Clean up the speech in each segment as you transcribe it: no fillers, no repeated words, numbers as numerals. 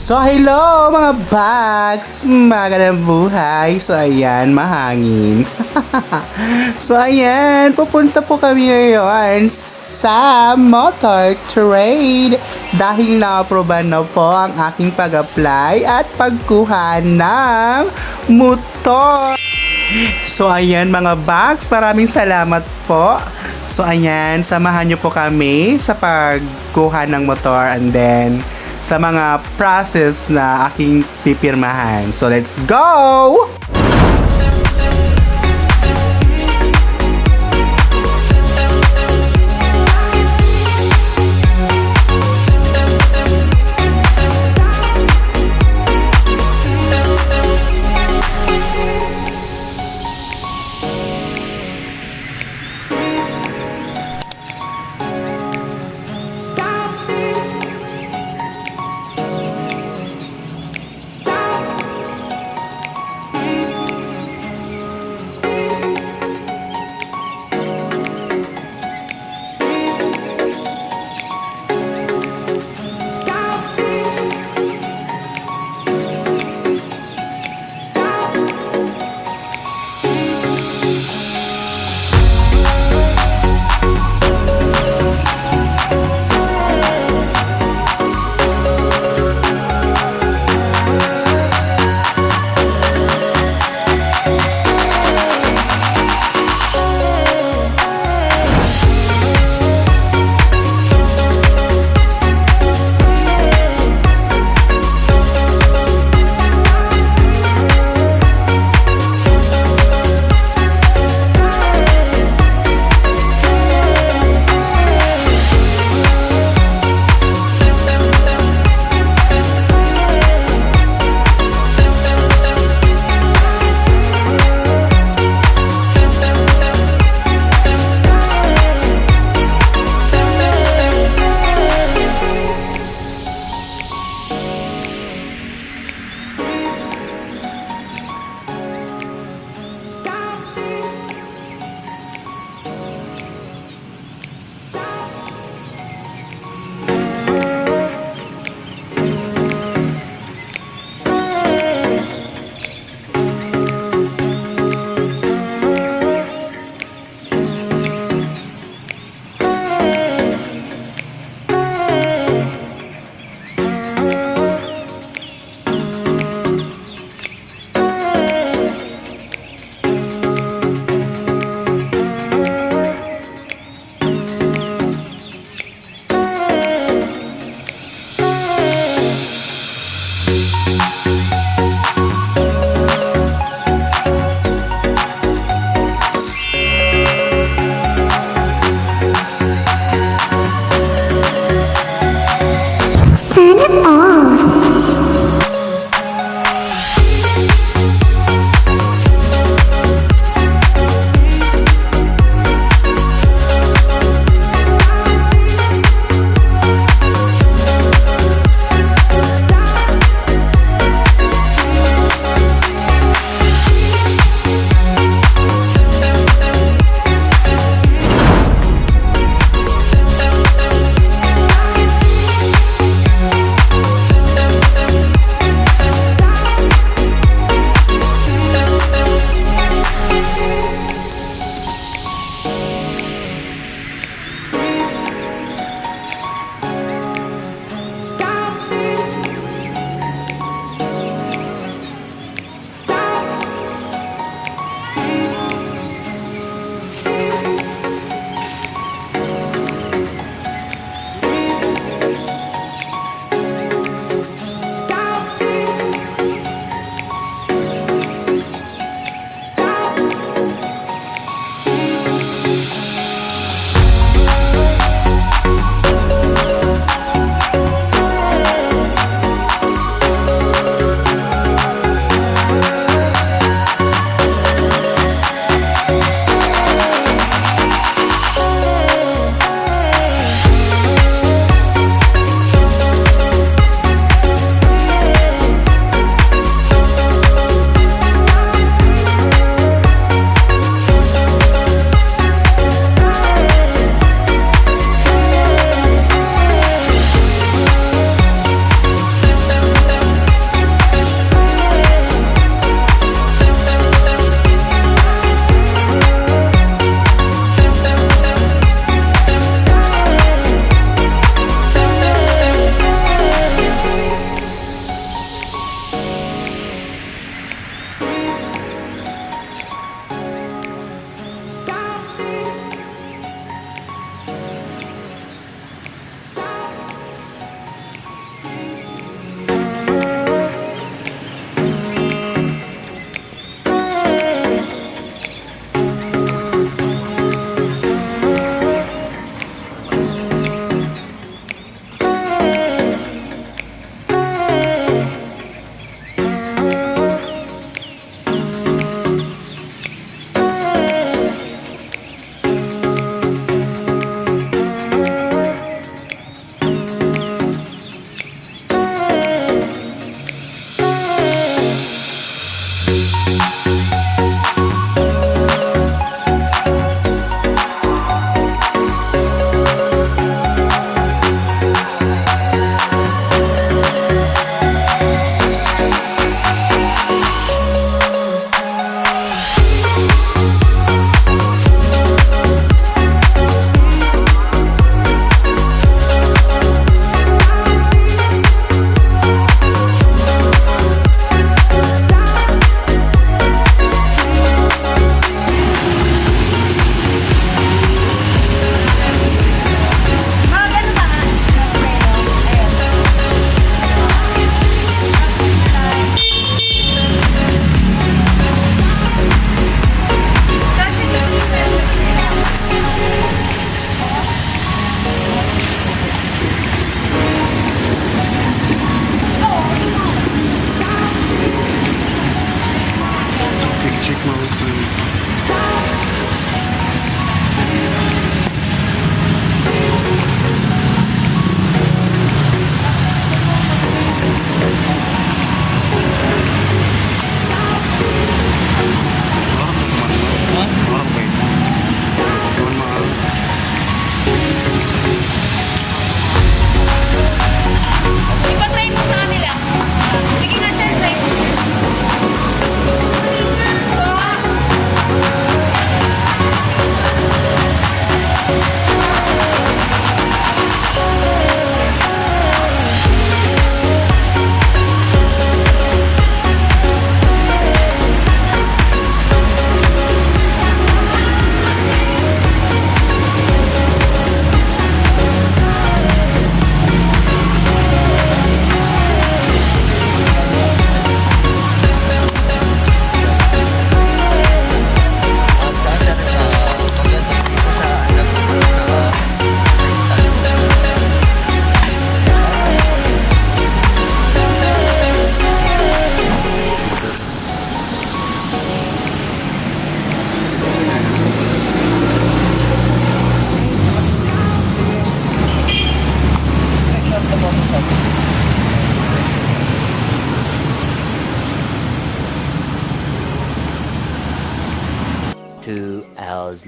So, hello mga bags! Magandang buhay! So, ayan, mahangin. So, ayan, pupunta po kami ngayon sa Motortrade dahil na-aproban na po ang aking pag-apply at pagkuha ng motor. So, ayan mga bags, maraming salamat po. So, ayan, samahan nyo po kami sa pagkuha ng motor and then sa mga process na aking pipirmahan. So, let's go!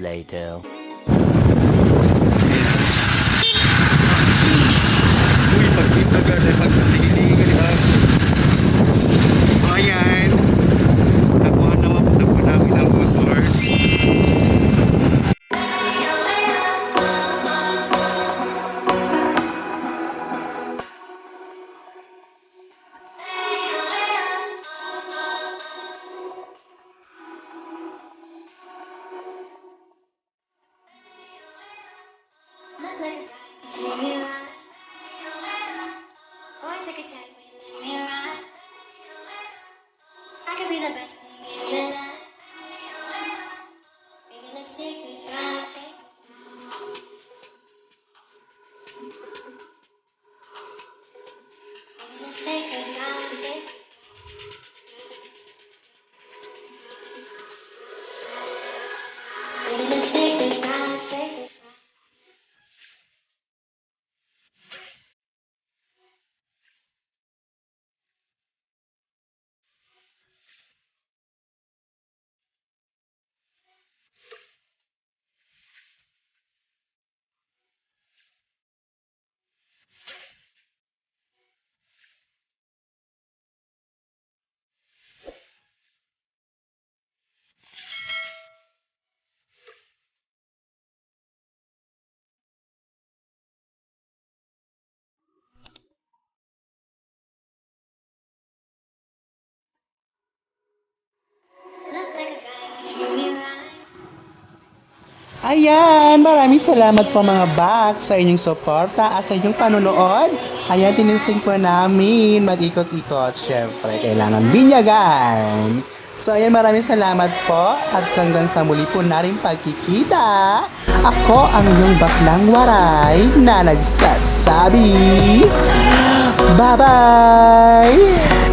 later. Uy, pagkita ka na pagtigilingan ni Ako. So ayan, nakuha naman namin ang motors. Look like a guy can treat me right. Boy, take a chance when you let me ride. I could be the best thing in your life. Baby, let's take a drive. Baby, let's take a drive. Baby, let's take a drive. Look like a guy can treat me right. Ayan, maraming salamat po mga bak sa inyong suporta at sa inyong panonood. Ayan, tinising po namin mag-ikot-ikot. Siyempre, kailangan binyagan. So ayan, maraming salamat po at hanggang sa muli po na rin pagkikita. Ako ang inyong Baklang Waray na nagsasabi, bye-bye!